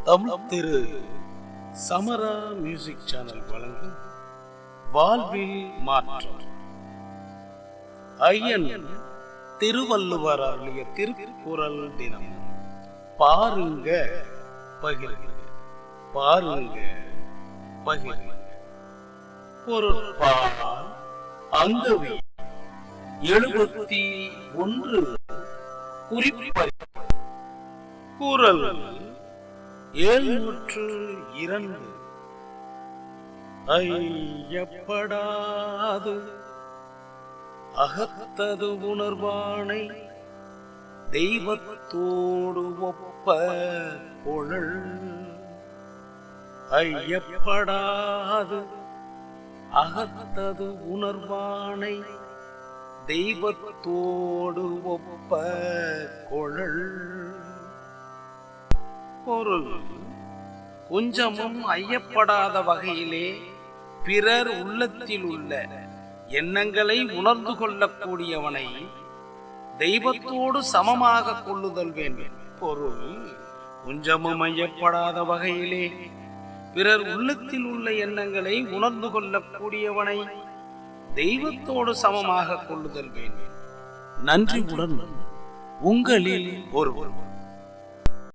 தமிழ் திரு சமரா music channel வழங்கும் வாழ்வில் மாற்றம். ஐயன் திருவள்ளுவர் அருளிய திருக்குறள் தினம். பாருங்க பகிர்க, பாருங்க பகிர்க. பொருட்பால் அங்கவி 71 குறிப்பறி குறள் 702. ஐயப்படாது அகத்தது உணர்வானை தெய்வத்தோடு ஒப்ப பொழல். ஐயப்படாது அகத்தது உணர்வானை தெய்வத்தோடு ஒப்ப கொழல். பொருள்: கொஞ்சமும் ஐயப்படாத வகையிலே பிறர் உள்ளத்தில் உள்ள எண்ணங்களை உணர்ந்து கொள்ளக்கூடியவனை தெய்வத்தோடு சமமாக கொள்ளுதல் வேண்டும். பொருள்: கொஞ்சமும் ஐயப்படாத வகையிலே பிறர் உள்ளத்தில் உள்ள எண்ணங்களை உணர்ந்து கொள்ளக்கூடியவனை தெய்வத்தோடு சமமாக கொள்ளுதல் வேண்டும். நன்றியுடன் உங்களில் ஒருவர்.